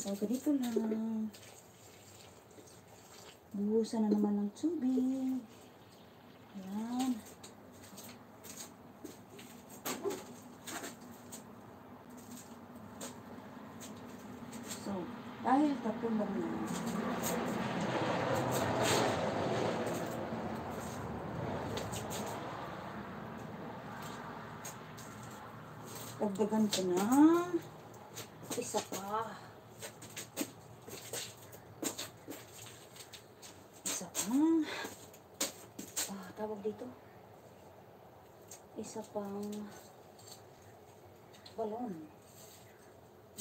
So, ganito lang. Buhusan na naman ng tubig. Ayan. So, dahil tatlo lang na. Dagdagan ko na. Isa pa. Isa pa. Tawag dito. Isa pang balon.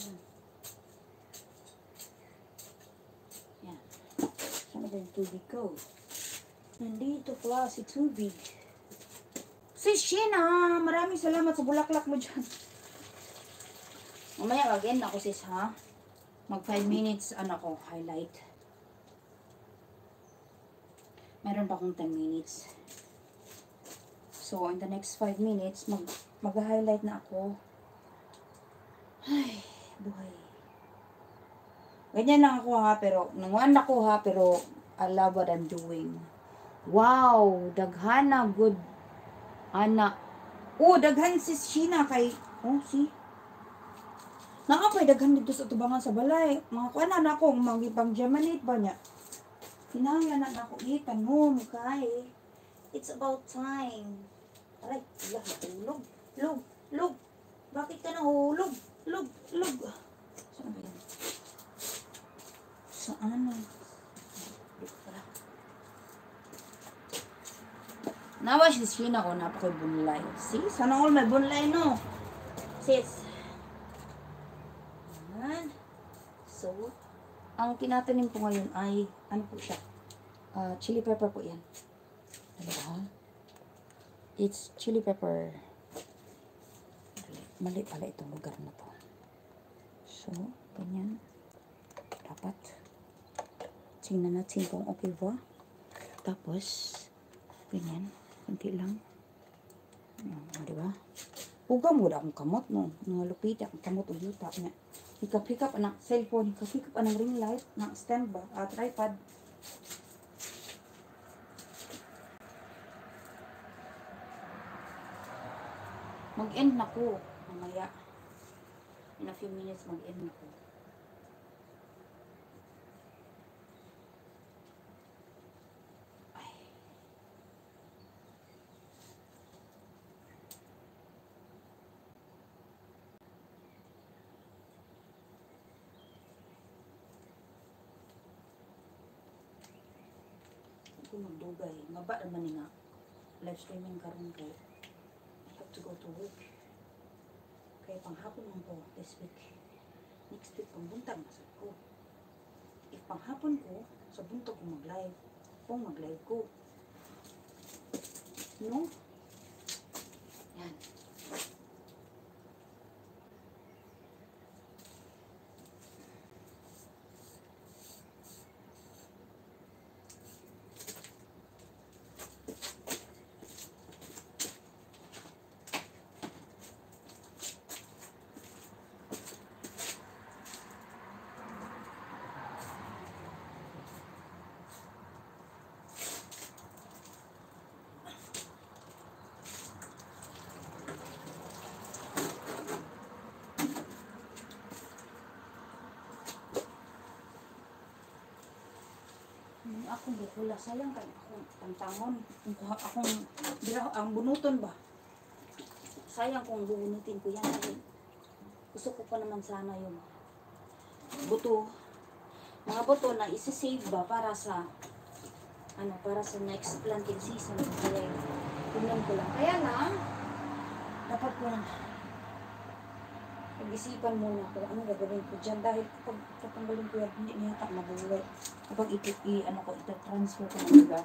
Yan. Yan. Saan ba yung tubig ko? Nandito pala si tubig. Si Sheena, maraming salamat sa bulaklak mo dyan. Mamaya again ako sis ha. Mag 5 minutes ko, highlight. Meron pa akong 10 minutes. So, in the next 5 minutes, mag-highlight na ako. Ay, buhay. Ganyan lang ako ha, pero, nanguan ako ha, pero, I love what I'm doing. Wow, daghana, good. Ana. Oh, daghan si Sheena kay, see? Nakapay, daghan dito sa tubangan sa balay. Mga kuanan ako, magipang-germinate ba niya? Hinahanglan na ako, ikan mo, kay. It's about time. Aray, log, log. Bakit ka nahulog? Log. Saan ba yan? Saan? Nawa si Sheena ko, napakoy bunlay. See? Sana all may bunlay, no? Sis. Ayan. So, ang tinatanim ko ngayon ay, ano po siya? Chili pepper po yan. Diba? It's chili pepper. Mali pala itong lugar na to. So, ganyan. Dapat. Tingnan natin kung okay ba. Tapos, ganyan. Kunti lang. Diba? Huwag mo akong kamot, no? Nalupit akong kamot o yuta. Hikap-hikap anak cellphone. Hikap-hikap anang ring light. Na stand ba? Tripod. Mag-end na ko. Mamaya. In a few minutes, mag-end na ko. Ako magdugay. Maba naman nga. Live streaming karon kay I have to go to work. Kaya panghapon lang ko this week. Next week pangbuntag masad ko. If panghapon ko, sa buntag ko mag-live. Kung mag-live ko. No? Yan. Akong bukula, sayang kay akong tantangon. Akong ang bunuton ba? Sayang kung bubunutin ko yan. Gusto ko pa naman sana yung buto. Mga buto na isa-save ba para sa para sa next planting season. Kaya tingnan ko lang. Kaya lang dapat ko lang pag-isipan muna kung ano gagawin ko dyan. Dahil kapag tatanggalin ko yan, hindi niya mabuhay. Kapag ito-transfer ko na diba?